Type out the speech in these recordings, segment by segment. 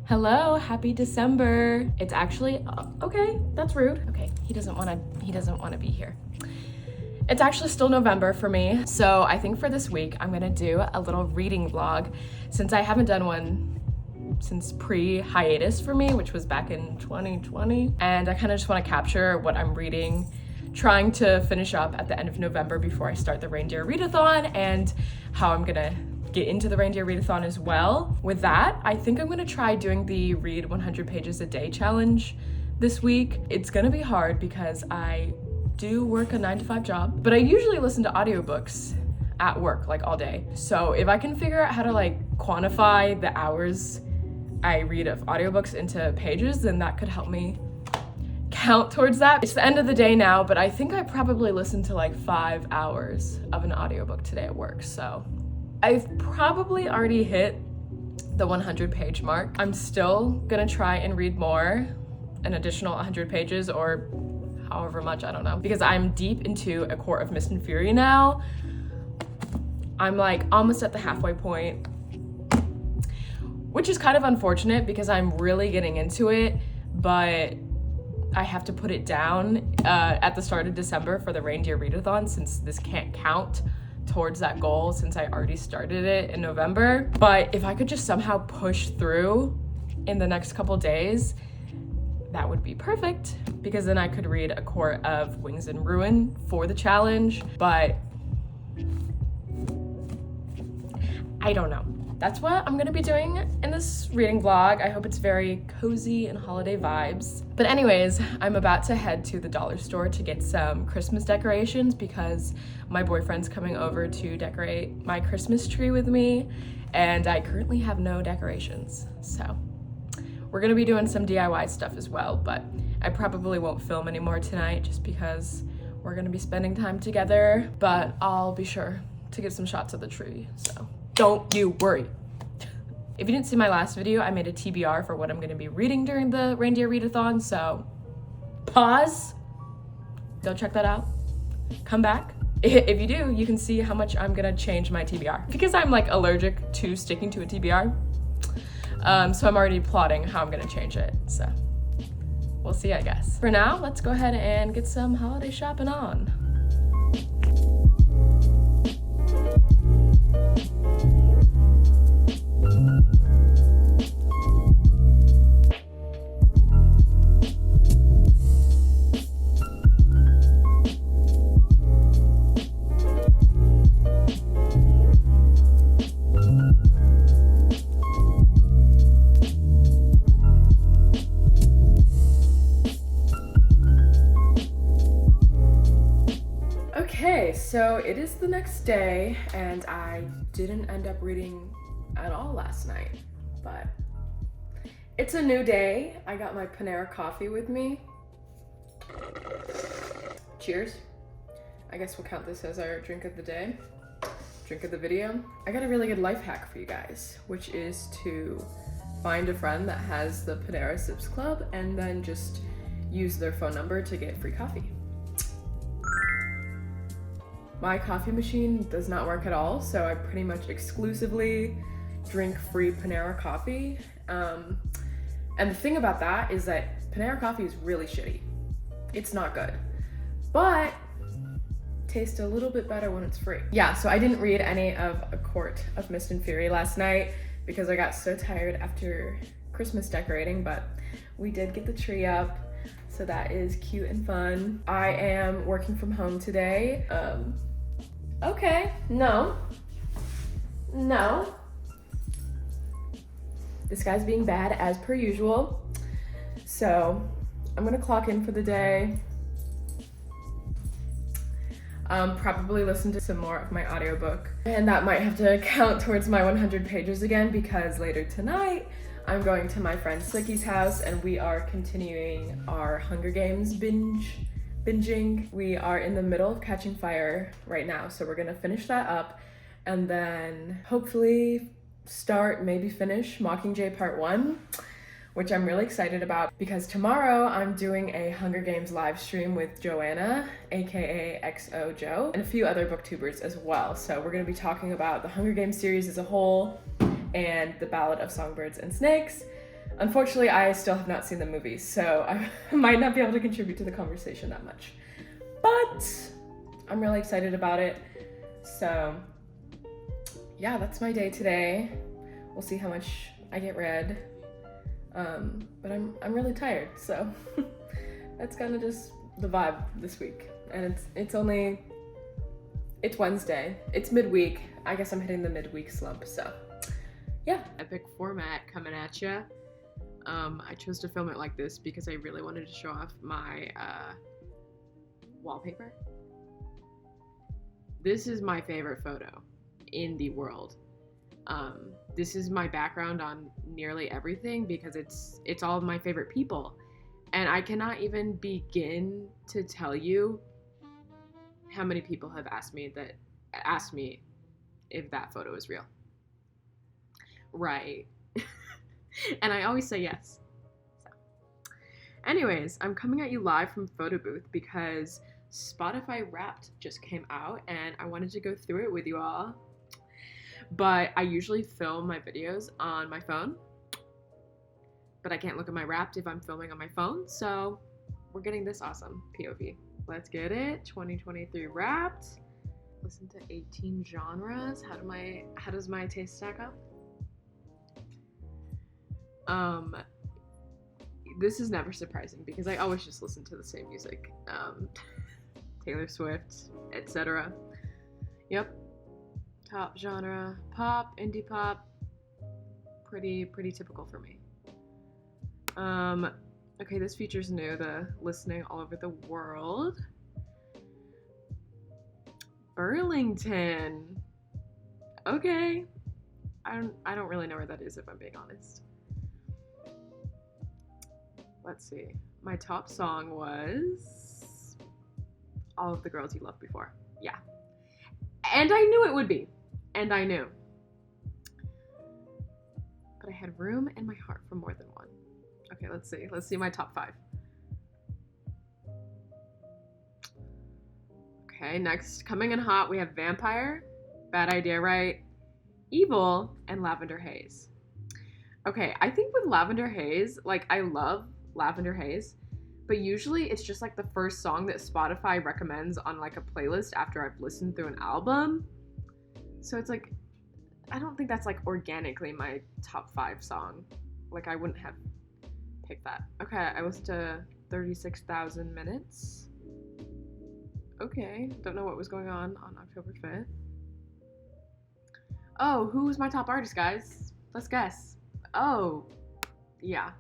Hello, happy December. It's actually, okay, that's rude. Okay, he doesn't wanna be here. It's actually still November for me. So I think for this week, I'm gonna do a little reading vlog since I haven't done one since pre-hiatus for me, which was back in 2020. And I kind of just wanna capture what I'm reading, trying to finish up at the end of November before I start the reindeer readathon, and how I'm gonna get into the reindeer readathon as well. With that, I think I'm gonna try doing the read 100 pages a day challenge this week. It's gonna be hard because I do work a 9-to-5 job, but I usually listen to audiobooks at work like all day. So if I can figure out how to like quantify the hours I read of audiobooks into pages, then that could help me count towards that. It's the end of the day now, but I think I probably listened to like 5 hours of an audiobook today at work. So I've probably already hit the 100 page mark. I'm still gonna try and read more, an additional 100 pages or however much, I don't know, because I'm deep into A Court of Mist and Fury now. I'm like almost at the halfway point, which is kind of unfortunate because I'm really getting into it, but I have to put it down at the start of December for the reindeer readathon, since this can't count towards that goal since I already started it in November. But if I could just somehow push through in the next couple days, that would be perfect, because then I could read A Court of Wings and Ruin for the challenge. But I don't know. That's what I'm gonna be doing in this reading vlog. I hope it's very cozy and holiday vibes. But anyways, I'm about to head to the dollar store to get some Christmas decorations because my boyfriend's coming over to decorate my Christmas tree with me, and I currently have no decorations. So we're gonna be doing some DIY stuff as well, but I probably won't film anymore tonight just because we're gonna be spending time together, but I'll be sure to get some shots of the tree, so don't you worry. If you didn't see my last video, I made a TBR for what I'm gonna be reading during the reindeer readathon, so pause, go check that out, come back. If you do, you can see how much I'm gonna change my TBR. Because I'm like allergic to sticking to a TBR, so I'm already plotting how I'm gonna change it, so we'll see, I guess. For now, let's go ahead and get some holiday shopping on. So it is the next day, and I didn't end up reading at all last night, but it's a new day. I got my Panera coffee with me. Cheers. I guess we'll count this as our drink of the day, drink of the video. I got a really good life hack for you guys, which is to find a friend that has the Panera Sips Club and then just use their phone number to get free coffee. My coffee machine does not work at all, so I pretty much exclusively drink free Panera coffee. And the thing about that is that Panera coffee is really shitty. It's not good, but tastes a little bit better when it's free. Yeah, so I didn't read any of A Court of Mist and Fury last night because I got so tired after Christmas decorating, but we did get the tree up, so that is cute and fun. I am working from home today. Okay, no. This guy's being bad as per usual. So I'm gonna clock in for the day. Probably listen to some more of my audiobook. And that might have to count towards my 100 pages again, because later tonight, I'm going to my friend Slicky's house and we are continuing our Hunger Games binging. We are in the middle of Catching Fire right now, so we're gonna finish that up and then hopefully start, maybe finish Mockingjay Part 1, which I'm really excited about because tomorrow I'm doing a Hunger Games live stream with Joanna, aka XO Joe, and a few other booktubers as well. So we're gonna be talking about the Hunger Games series as a whole and the Ballad of Songbirds and Snakes. Unfortunately, I still have not seen the movie, so I might not be able to contribute to the conversation that much. But I'm really excited about it. So yeah, that's my day today. We'll see how much I get read. But I'm really tired, so that's kind of just the vibe this week. And it's Wednesday. It's midweek. I guess I'm hitting the midweek slump, so yeah. Epic format coming at ya. I chose to film it like this because I really wanted to show off my wallpaper. This is my favorite photo in the world. This is my background on nearly everything because it's all of my favorite people. And I cannot even begin to tell you how many people have asked me if that photo is real. Right. And I always say yes. So. Anyways, I'm coming at you live from photo booth because Spotify Wrapped just came out and I wanted to go through it with you all. But I usually film my videos on my phone. But I can't look at my Wrapped if I'm filming on my phone, so we're getting this awesome POV. Let's get it. 2023 Wrapped. Listen to 18 genres. How does my taste stack up? This is never surprising because I always just listen to the same music. Taylor Swift, etc. Yep. Top genre, pop, indie pop. Pretty typical for me. Okay, this feature's new, the listening all over the world. Burlington. Okay. I don't really know where that is if I'm being honest. Let's see. My top song was All of the Girls You Loved Before. Yeah. And I knew it would be. And I knew. But I had room in my heart for more than one. Okay, let's see. Let's see my top 5. Okay, next, coming in hot, we have Vampire, Bad Idea, Right? Evil, and Lavender Haze. Okay, I think with Lavender Haze, like, I love Lavender Haze, but usually it's just like the first song that Spotify recommends on like a playlist after I've listened through an album. So it's like, I don't think that's like organically my top 5 song. Like, I wouldn't have picked that. Okay, I listened to 36,000 minutes. Okay, don't know what was going on October 5th. Oh, who's my top artist, guys? Let's guess. Oh, yeah.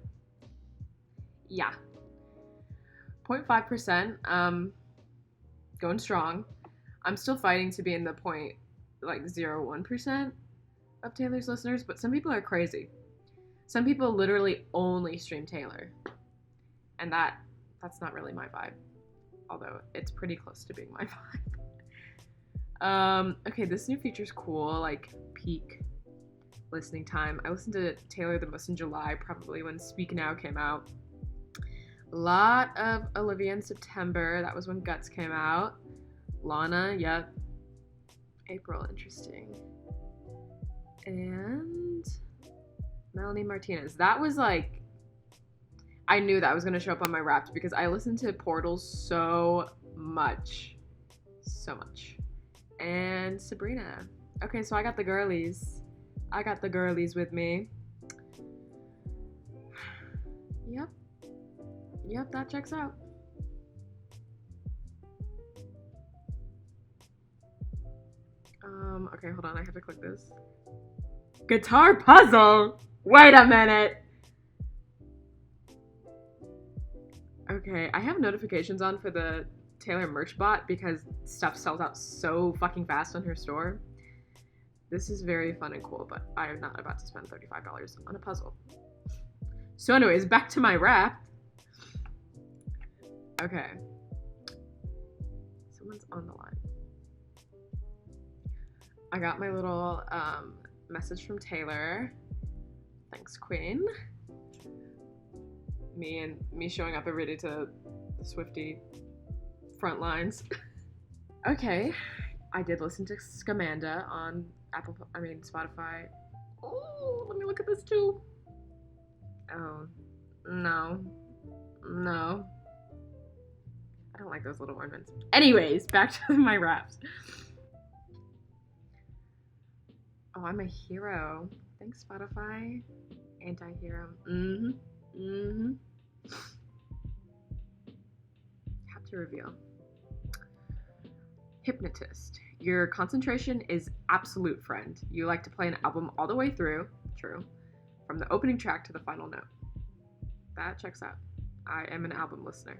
0.5%, going strong. I'm still fighting to be in the 0.01% of Taylor's listeners, but some people are crazy. Some people literally only stream Taylor, and that's not really my vibe, although it's pretty close to being my vibe. Okay, this new feature's cool, like peak listening time. I listened to Taylor the most in July, probably when Speak Now came out. A lot of Olivia in September. That was when Guts came out. Lana, yep. April, interesting. And Melanie Martinez. That was like, I knew that was going to show up on my Wrapped because I listened to Portals so much. So much. And Sabrina. Okay, so I got the girlies. I got the girlies with me. Yep, that checks out. Okay, hold on, I have to click this. Guitar puzzle! Wait a minute! Okay, I have notifications on for the Taylor merch bot because stuff sells out so fucking fast on her store. This is very fun and cool, but I am not about to spend $35 on a puzzle. So anyways, back to my Wrapped. Okay. Someone's on the line. I got my little message from Taylor. Thanks, Queen. Me showing up every day to the Swiftie front lines. Okay. I did listen to Scamanda on Spotify. Oh, let me look at this too. Oh, no. No. I don't like those little ornaments. Anyways, back to my raps. Oh, I'm a hero. Thanks, Spotify. Anti-hero. Have to reveal. Hypnotist. Your concentration is absolute, friend. You like to play an album all the way through. True. From the opening track to the final note. That checks out. I am an album listener.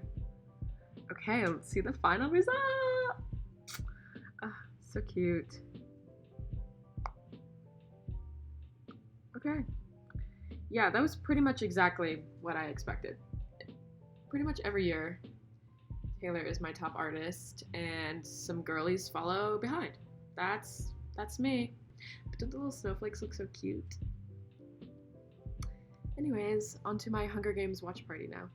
Okay, let's see the final result. So cute. Okay. Yeah, that was pretty much exactly what I expected. Pretty much every year, Taylor is my top artist, and some girlies follow behind. That's me. But don't the little snowflakes look so cute? Anyways, on to my Hunger Games watch party now.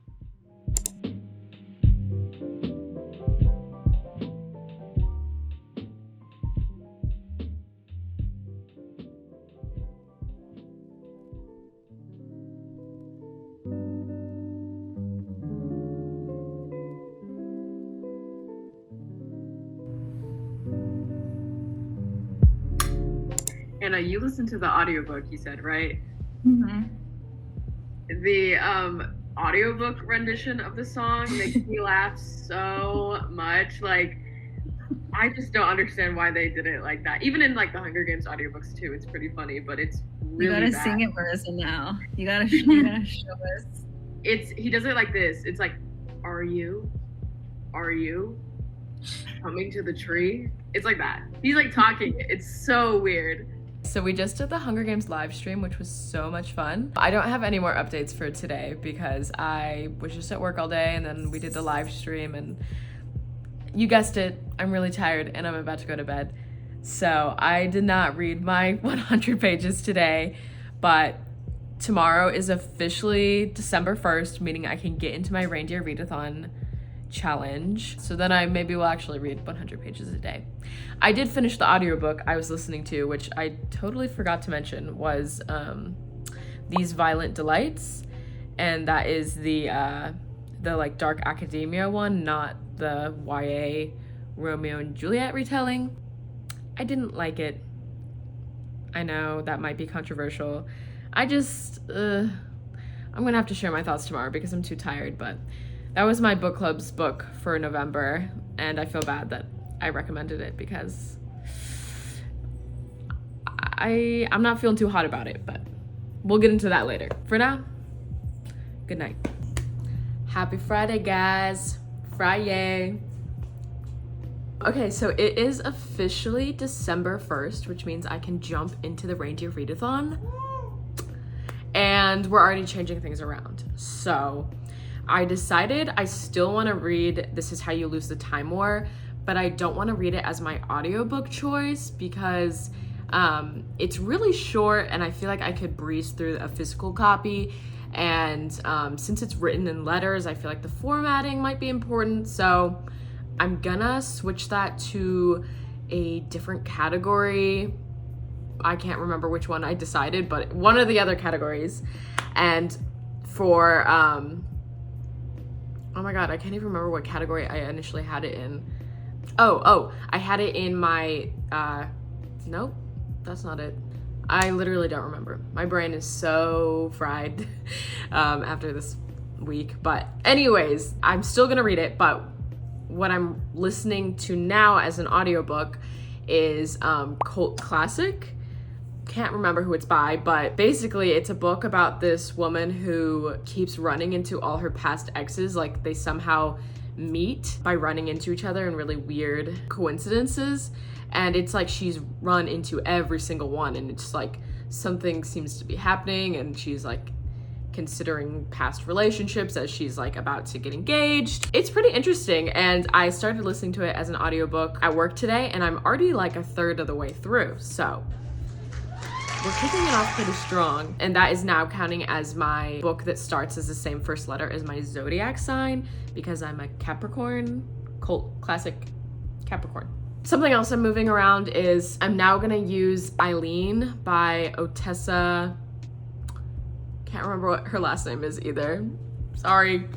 Anna, you listened to the audiobook, you said, right? Mm-hmm. The audiobook rendition of the song makes me laugh so much. Like, I just don't understand why they did it like that. Even in like the Hunger Games audiobooks too, it's pretty funny, but it's really You gotta bad. sing it for us now. You gotta show us. He does it like this. It's like, are you coming to the tree? It's like that. He's like talking. It's so weird. So we just did the Hunger Games live stream, which was so much fun. I don't have any more updates for today because I was just at work all day, and then we did the live stream, and you guessed it, I'm really tired and I'm about to go to bed. So I did not read my 100 pages today, but tomorrow is officially December 1st, meaning I can get into my reindeer readathon challenge. So then I maybe will actually read 100 pages a day. I did finish the audiobook I was listening to, which I totally forgot to mention, was These Violent Delights, and that is the like dark academia one, not the YA Romeo and Juliet retelling. I didn't like it. I know that might be controversial. I just I'm gonna have to share my thoughts tomorrow because I'm too tired, but that was my book club's book for November, and I feel bad that I recommended it because I'm not feeling too hot about it, but we'll get into that later. For now, good night. Happy Friday, guys. Friday. Okay, so it is officially December 1st, which means I can jump into the reindeer readathon, and we're already changing things around. So I decided I still want to read This Is How You Lose the Time War, but I don't want to read it as my audiobook choice because it's really short and I feel like I could breeze through a physical copy. And since it's written in letters, I feel like the formatting might be important. So I'm gonna switch that to a different category. I can't remember which one I decided, but one of the other categories. And for, oh my God, I can't even remember what category I initially had it in. Oh, I had it in my, nope, that's not it. I literally don't remember. My brain is so fried after this week. But anyways, I'm still gonna read it, but what I'm listening to now as an audiobook is cult classic. Can't remember who it's by, but basically it's a book about this woman who keeps running into all her past exes. Like, they somehow meet by running into each other in really weird coincidences, and it's like she's run into every single one, and it's like something seems to be happening, and she's like considering past relationships as she's like about to get engaged. It's pretty interesting, and I started listening to it as an audiobook at work today, and I'm already like a third of the way through, so we're kicking it off pretty strong. And that is now counting as my book that starts as the same first letter as my zodiac sign, because I'm a Capricorn, cult classic Capricorn. Something else I'm moving around is I'm now gonna use Eileen by Ottessa. can't remember what her last name is either. Sorry,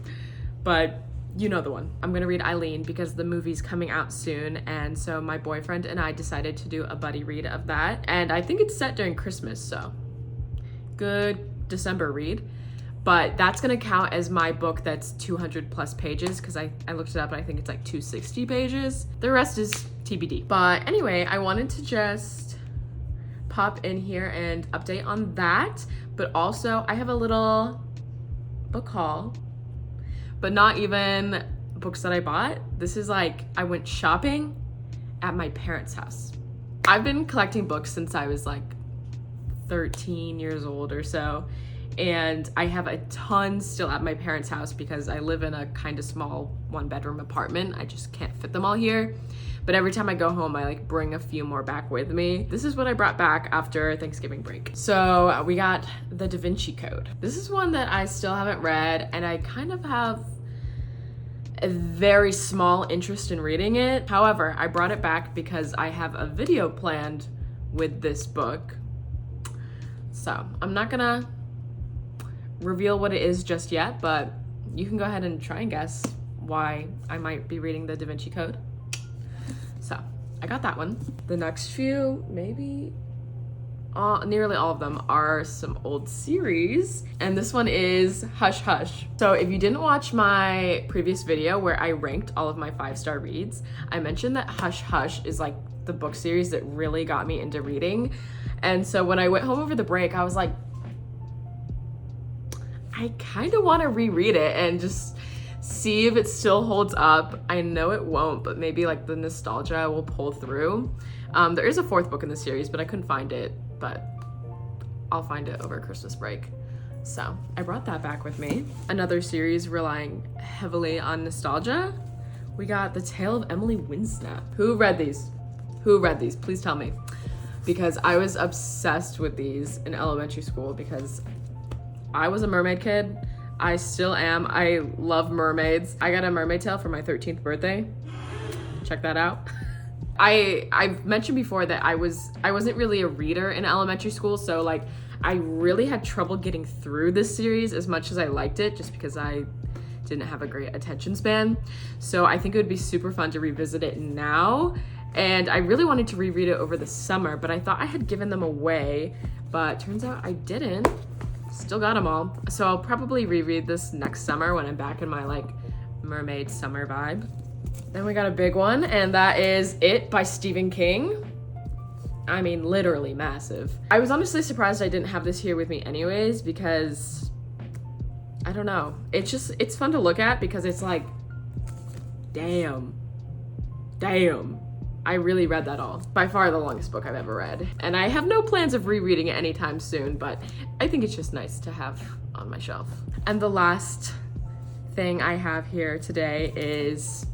but you know the one. I'm gonna read Eileen because the movie's coming out soon, and so my boyfriend and I decided to do a buddy read of that, and I think it's set during Christmas, so good December read. But that's gonna count as my book that's 200 plus pages, because I looked it up and I think it's like 260 pages. The rest is TBD. But anyway, I wanted to just pop in here and update on that, but also I have a little book haul, but not even books that I bought. This is like, I went shopping at my parents' house. I've been collecting books since I was like 13 years old or so, and I have a ton still at my parents' house because I live in a kind of small 1-bedroom apartment. I just can't fit them all here. But every time I go home, I like bring a few more back with me. This is what I brought back after Thanksgiving break. So we got the Da Vinci Code. This is one that I still haven't read, and I kind of have a very small interest in reading it. However, I brought it back because I have a video planned with this book. So I'm not gonna reveal what it is just yet, but you can go ahead and try and guess why I might be reading the Da Vinci Code. So I got that one. The next few, maybe nearly all of them, are some old series, and this one is Hush Hush. So if you didn't watch my previous video where I ranked all of my 5-star reads, I mentioned that Hush Hush is like the book series that really got me into reading. And so when I went home over the break, I was like, I kind of want to reread it and just see if it still holds up. I know it won't, but maybe like the nostalgia will pull through. There is a 4th book in the series, but I couldn't find it, but I'll find it over Christmas break. So I brought that back with me. Another series relying heavily on nostalgia. We got The Tale of Emily Windsnap. Who read these? Who read these? Please tell me. Because I was obsessed with these in elementary school because I was a mermaid kid. I still am. I love mermaids. I got a mermaid tail for my 13th birthday. Check that out. I've mentioned before that I wasn't really a reader in elementary school, so like I really had trouble getting through this series as much as I liked it, just because I didn't have a great attention span. So I think it would be super fun to revisit it now. And I really wanted to reread it over the summer, but I thought I had given them away, but turns out I didn't. Still got them all. So I'll probably reread this next summer when I'm back in my like mermaid summer vibe. Then we got a big one, and that is It by Stephen King. I mean, literally massive. I was honestly surprised I didn't have this here with me anyways, because I don't know. It's fun to look at because it's like, damn. I really read that all. By far the longest book I've ever read. And I have no plans of rereading it anytime soon, but I think it's just nice to have on my shelf. And the last thing I have here today is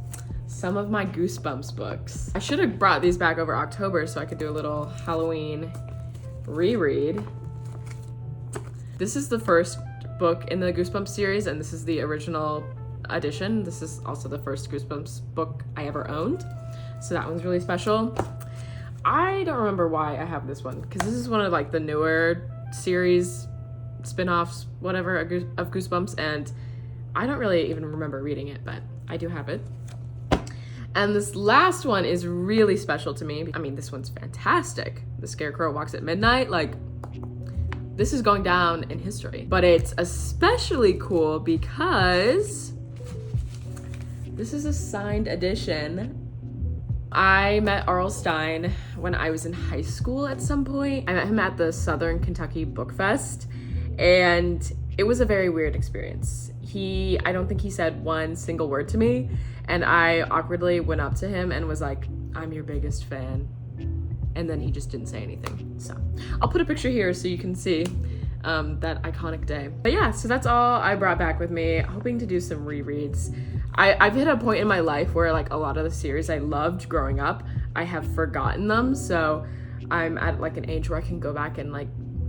some of my Goosebumps books. I should have brought these back over October so I could do a little Halloween reread. This is the first book in the Goosebumps series, and this is the original edition. This is also the first Goosebumps book I ever owned. So that one's really special. I don't remember why I have this one, because this is one of like the newer series, spin-offs, whatever, of Goosebumps, and I don't really even remember reading it, but I do have it. And this last one is really special to me. I mean, this one's fantastic. The Scarecrow Walks at Midnight, like, this is going down in history. But it's especially cool because this is a signed edition. I met R.L. Stine when I was in high school at some point. I met him at the Southern Kentucky Book Fest, and it was a very weird experience. I don't think he said one single word to me, and I awkwardly went up to him and was like, I'm your biggest fan. And then he just didn't say anything. So I'll put a picture here so you can see that iconic day. But yeah, so that's all I brought back with me, hoping to do some rereads. I've hit a point in my life where like a lot of the series I loved growing up, I have forgotten them. So I'm at like an age where I can go back and like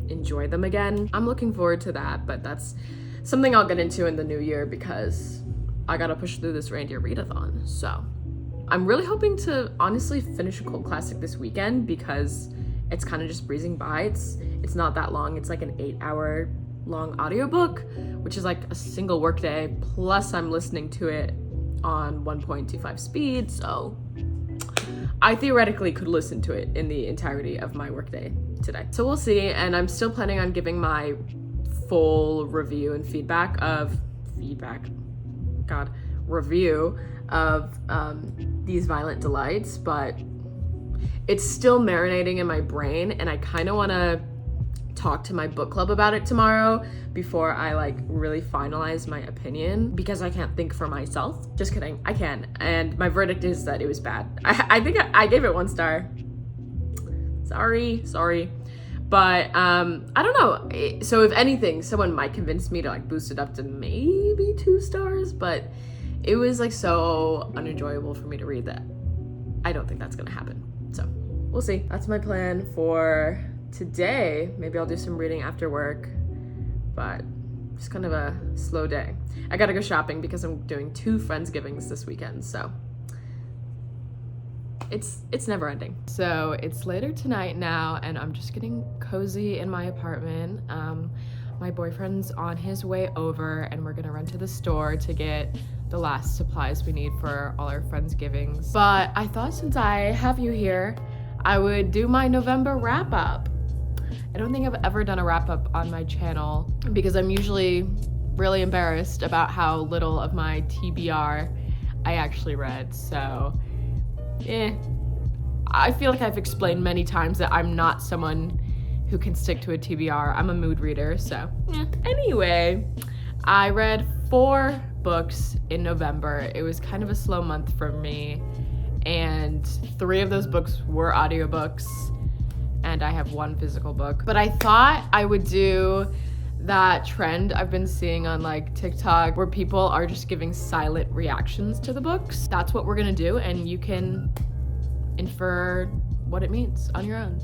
enjoy them again. I'm looking forward to that, but that's something I'll get into in the new year because I gotta push through this reindeer readathon. So I'm really hoping to honestly finish a cult classic this weekend because it's kind of just breezing by. It's not that long. It's like an 8-hour long audiobook, which is like a single workday, plus I'm listening to it on 1.25 speed, so I theoretically could listen to it in the entirety of my workday today. So we'll see, and I'm still planning on giving my full review and review of These Violent Delights, but it's still marinating in my brain, and I kind of want to talk to my book club about it tomorrow before I like really finalize my opinion, because I can't think for myself. Just kidding, I can. And my verdict is that it was bad. I think I gave it 1 star. Sorry. But I don't know. So if anything, someone might convince me to like boost it up to maybe 2 stars, but it was like so unenjoyable for me to read that I don't think that's gonna happen. So we'll see. That's my plan for today. Maybe I'll do some reading after work, but just kind of a slow day. I gotta go shopping because I'm doing 2 Friendsgivings this weekend, so it's never ending. So it's later tonight now, and I'm just getting cozy in my apartment. My boyfriend's on his way over, and we're gonna run to the store to get the last supplies we need for all our Friendsgivings. But I thought since I have you here, I would do my November wrap up. I don't think I've ever done a wrap up on my channel because I'm usually really embarrassed about how little of my TBR I actually read. So, I feel like I've explained many times that I'm not someone who can stick to a TBR. I'm a mood reader, so Anyway, I read 4 books in November. It was kind of a slow month for me, and 3 of those books were audiobooks, and I have 1 physical book. But I thought I would do that trend I've been seeing on like TikTok where people are just giving silent reactions to the books. That's what we're gonna do, and you can infer what it means on your own.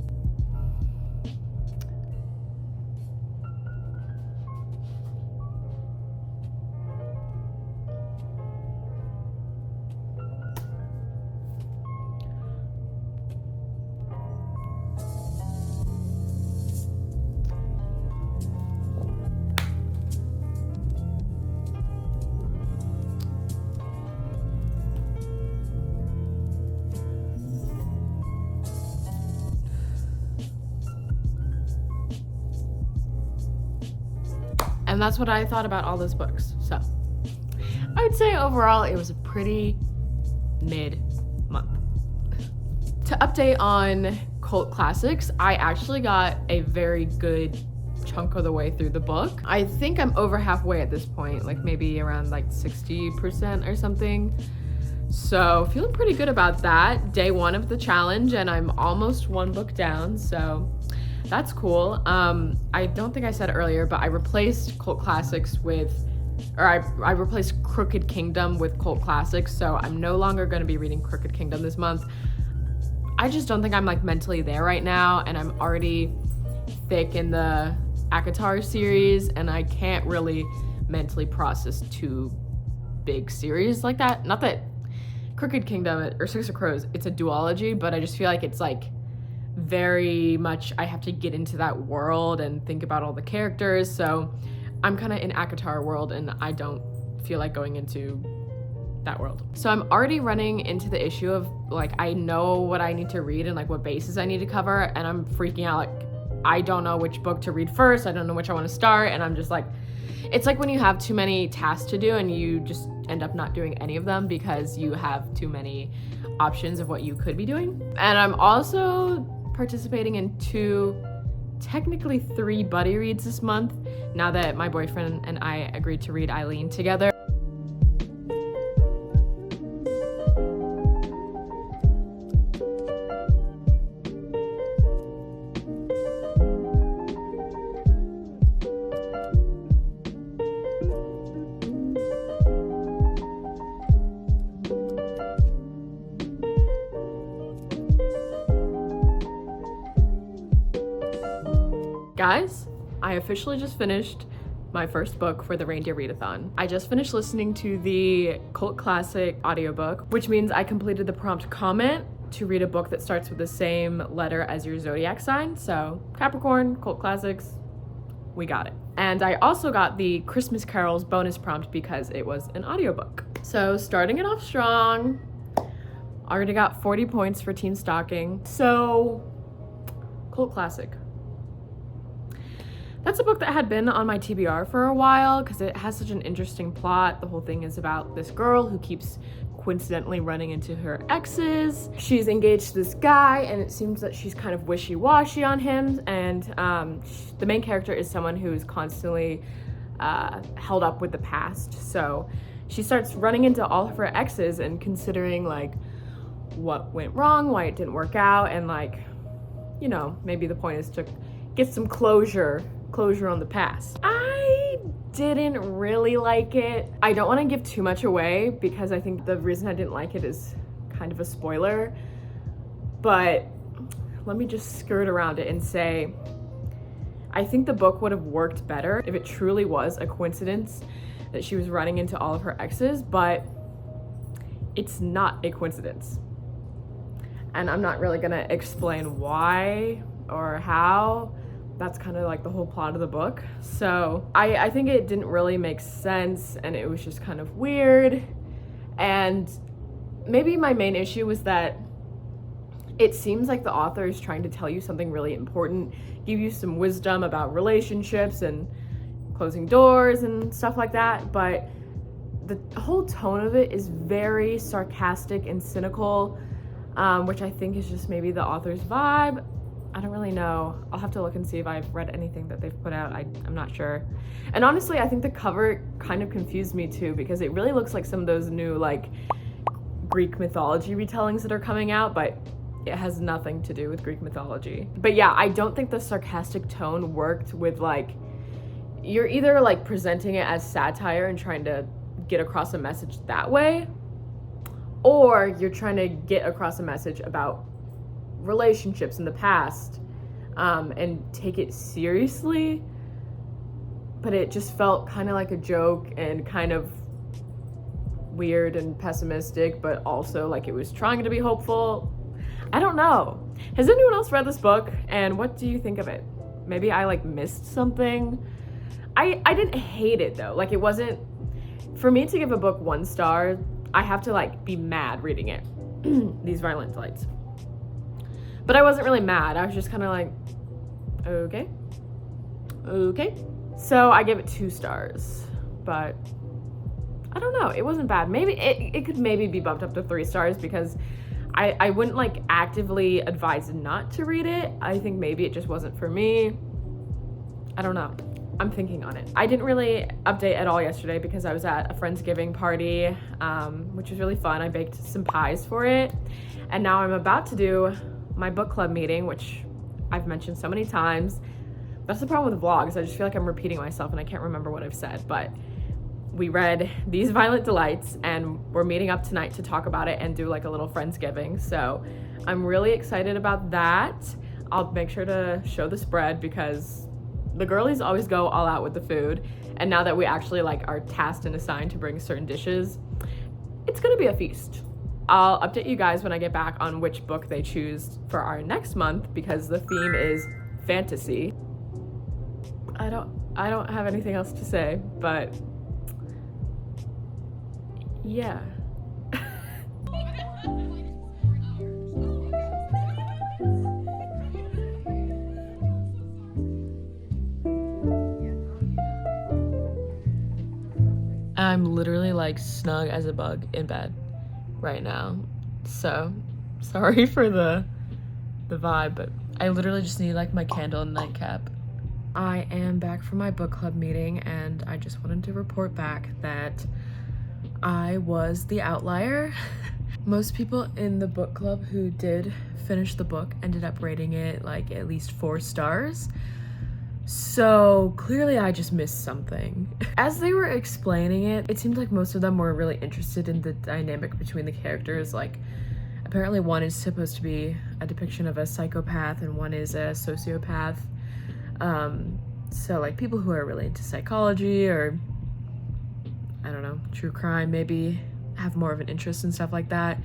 And that's what I thought about all those books. So I would say overall it was a pretty mid-month. To update on cult classics, I actually got a very good chunk of the way through the book. I think I'm over halfway at this point, like maybe around like 60% or something. So feeling pretty good about that. Day 1 of the challenge, and I'm almost 1 book down, so that's cool. I don't think I said earlier, but I replaced cult classics with, or I replaced Crooked Kingdom with cult classics, so I'm no longer going to be reading Crooked Kingdom this month. I just don't think I'm like mentally there right now, and I'm already thick in the Alcott series, and I can't really mentally process 2 big series like that. Not that Crooked Kingdom or Six of Crows, it's a duology, but I just feel like it's like very much I have to get into that world and think about all the characters, so I'm kind of in ACOTAR world and I don't feel like going into that world. So I'm already running into the issue of like I know what I need to read and like what bases I need to cover, and I'm freaking out. Like I don't know which book to read first, I don't know which I want to start, and I'm just like, it's like when you have too many tasks to do and you just end up not doing any of them because you have too many options of what you could be doing. And I'm also participating in 2, technically 3 buddy reads this month, now that my boyfriend and I agreed to read Eileen together. Guys, I officially just finished my first book for the Reindeer Readathon. I just finished listening to the cult classic audiobook, which means I completed the prompt comment to read a book that starts with the same letter as your zodiac sign. So Capricorn, cult classics, we got it. And I also got the Christmas Carols bonus prompt because it was an audiobook. So starting it off strong, already got 40 points for Teen Stalking. So, cult classic. That's a book that had been on my TBR for a while because it has such an interesting plot. The whole thing is about this girl who keeps coincidentally running into her exes. She's engaged to this guy and it seems that she's kind of wishy-washy on him, and the main character is someone who's constantly held up with the past. So she starts running into all of her exes and considering like what went wrong, why it didn't work out, and like, you know, maybe the point is to get some closure on the past. I didn't really like it. I don't want to give too much away because I think the reason I didn't like it is kind of a spoiler, but let me just skirt around it and say I think the book would have worked better if it truly was a coincidence that she was running into all of her exes, but it's not a coincidence. And I'm not really gonna explain why or how. That's kind of like the whole plot of the book. So I think it didn't really make sense and it was just kind of weird. And maybe my main issue was that it seems like the author is trying to tell you something really important, give you some wisdom about relationships and closing doors and stuff like that, but the whole tone of it is very sarcastic and cynical, which I think is just maybe the author's vibe. I don't really know. I'll have to look and see if I've read anything that they've put out. I'm not sure. And honestly, I think the cover kind of confused me too because it really looks like some of those new like Greek mythology retellings that are coming out, but it has nothing to do with Greek mythology. But yeah, I don't think the sarcastic tone worked with like, you're either like presenting it as satire and trying to get across a message that way, or you're trying to get across a message about relationships in the past and take it seriously, but it just felt kind of like a joke and kind of weird and pessimistic, but also like it was trying to be hopeful. I don't know. Has anyone else read this book and what do you think of it? Maybe I like missed something. I didn't hate it though. Like it wasn't, for me to give a book 1 star, I have to like be mad reading it. These Violent Delights. But I wasn't really mad. I was just kind of like, okay. So I gave it 2 stars, but I don't know. It wasn't bad. Maybe it could maybe be bumped up to 3 stars because I wouldn't like actively advise not to read it. I think maybe it just wasn't for me. I don't know. I'm thinking on it. I didn't really update at all yesterday because I was at a Friendsgiving party, which was really fun. I baked some pies for it. And now I'm about to do my book club meeting, which I've mentioned so many times. That's the problem with vlogs. I just feel like I'm repeating myself and I can't remember what I've said, but we read These Violent Delights and we're meeting up tonight to talk about it and do like a little Friendsgiving. So I'm really excited about that. I'll make sure to show the spread because the girlies always go all out with the food. And now that we actually like are tasked and assigned to bring certain dishes, it's gonna be a feast. I'll update you guys when I get back on which book they choose for our next month because the theme is fantasy. I don't have anything else to say, but yeah. I'm literally like snug as a bug in bed right now, so sorry for the vibe, but I literally just need like my candle and nightcap. I am back from my book club meeting and I just wanted to report back that I was the outlier. Most people in the book club who did finish the book ended up rating it like at least 4 stars. So clearly I just missed something. As they were explaining it, it seemed like most of them were really interested in the dynamic between the characters. Like apparently one is supposed to be a depiction of a psychopath and one is a sociopath. So like people who are really into psychology or I don't know, true crime maybe have more of an interest in stuff like that.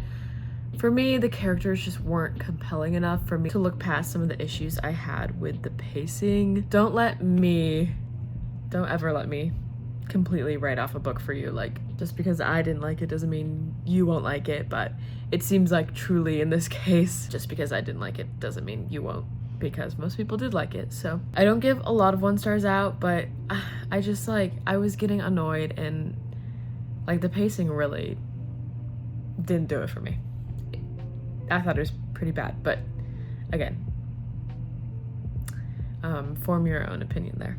For me, the characters just weren't compelling enough for me to look past some of the issues I had with the pacing. Don't let me don't ever let me completely write off a book for you. Like, just because I didn't like it doesn't mean you won't like it, but it seems like truly in this case, just because I didn't like it doesn't mean you won't, because most people did like it. So I don't give a lot of 1 stars out, but I just like, I was getting annoyed and like the pacing really didn't do it for me. I thought it was pretty bad, but again, form your own opinion there.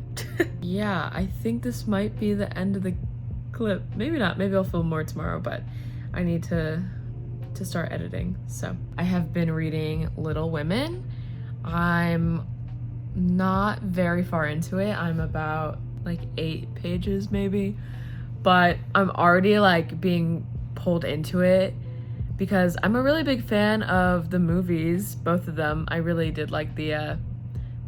Yeah, I think this might be the end of the clip. Maybe not, maybe I'll film more tomorrow, but I need to start editing. So I have been reading Little Women. I'm not very far into it. I'm about like 8 pages maybe, but I'm already like being pulled into it because I'm a really big fan of the movies, both of them. I really did like the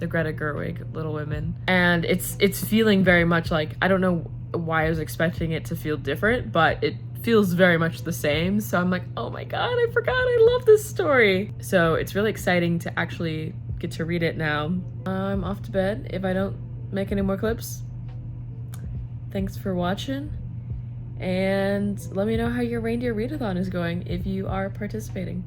Greta Gerwig Little Women, and it's feeling very much like, I don't know why I was expecting it to feel different, but it feels very much the same. So I'm like, oh my god, I forgot I love this story. So it's really exciting to actually get to read it now. I'm off to bed if I don't make any more clips. Thanks for watching, and let me know how your reindeer readathon is going if you are participating.